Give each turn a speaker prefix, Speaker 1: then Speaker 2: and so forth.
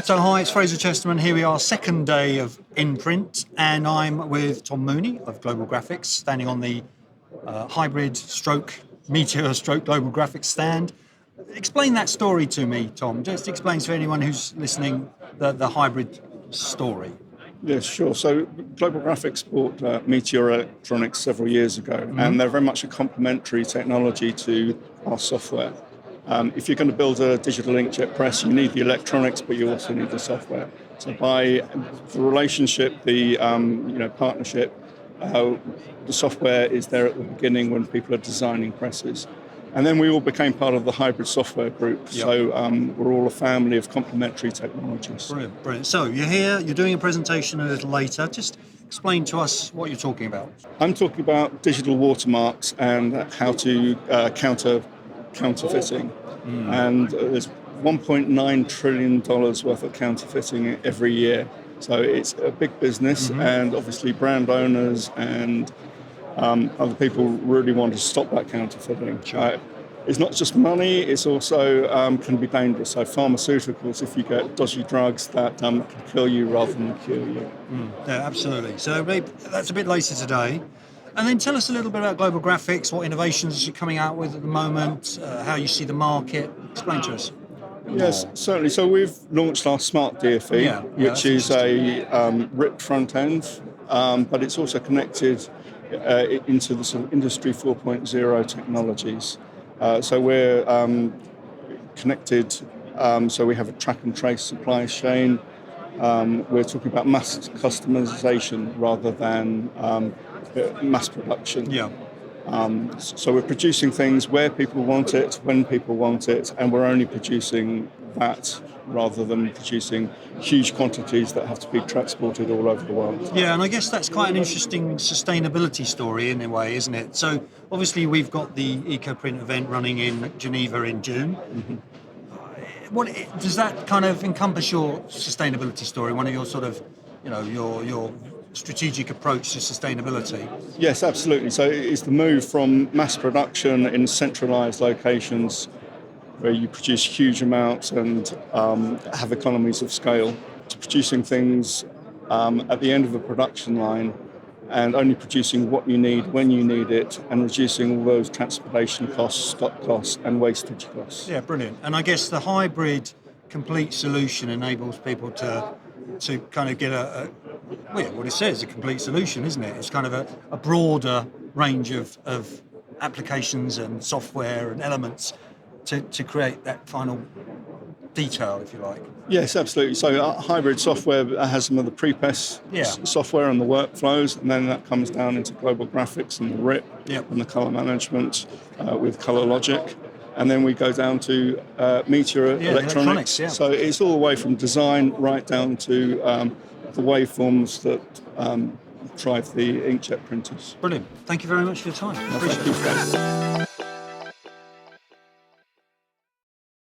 Speaker 1: So hi, it's Fraser Chesterman. Here we are, second day of In Print, and I'm with Tom Mooney of Global Graphics, standing on the hybrid stroke Meteor stroke Global Graphics stand. Explain that story to me, Tom. Just explain to anyone who's listening the hybrid story.
Speaker 2: Yes, sure. So Global Graphics bought Meteor Electronics several years ago, and they're very much a complementary technology to our software. If you're going to build a digital inkjet press, you need the electronics, but you also need the software. So by the relationship, the partnership, the software is there at the beginning when people are designing presses. And then we all became part of the hybrid software group. Yep. So we're all a family of complementary technologies.
Speaker 1: Brilliant, brilliant. So you're here, you're doing a presentation a little later. Just explain to us what you're talking about.
Speaker 2: I'm talking about digital watermarks and how to counterfeiting. And there's $1.9 trillion worth of counterfeiting every year. So it's a big business, and obviously brand owners and other people really want to stop that counterfeiting.
Speaker 1: Sure.
Speaker 2: It's not just money, it's also can be dangerous. So pharmaceuticals, if you get dodgy drugs, that can kill you rather than cure you.
Speaker 1: Yeah, absolutely. So that's a bit later today. And then tell us a little bit about Global Graphics, what innovations you're coming out with at the moment, how you see the market. Explain to us.
Speaker 2: Yes, certainly. So we've launched our Smart DFE, which is a ripped front end, but it's also connected into the sort of Industry 4.0 technologies. So we're connected, so we have a track and trace supply chain. We're talking about mass customization rather than mass production.
Speaker 1: Yeah.
Speaker 2: So we're producing things where people want it, when people want it, and we're only producing that rather than producing huge quantities that have to be transported all over the world.
Speaker 1: Yeah, and I guess that's quite an interesting sustainability story in a way, isn't it? So obviously we've got the EcoPrint event running in Geneva in June. What does that kind of encompass your sustainability story? One of your sort of, your strategic approach to sustainability?
Speaker 2: Yes, absolutely. So it's the move from mass production in centralized locations where you produce huge amounts and have economies of scale, to producing things at the end of a production line and only producing what you need when you need it, and reducing all those transportation costs, stock costs and wastage costs.
Speaker 1: Yeah, brilliant. And I guess the hybrid complete solution enables people to kind of get what it says, a complete solution, isn't it? It's kind of a broader range of applications and software and elements to create that final detail, if you like.
Speaker 2: Yes, absolutely. So hybrid software has some of the pre-press software and the workflows, and then that comes down into Global Graphics and the RIP and the color management with Color Logic. And then we go down to Meteor Electronics.
Speaker 1: Yeah.
Speaker 2: So it's all the way from design right down to the waveforms that drive the inkjet printers.
Speaker 1: Brilliant. Thank you very much for your time.
Speaker 2: Thank you.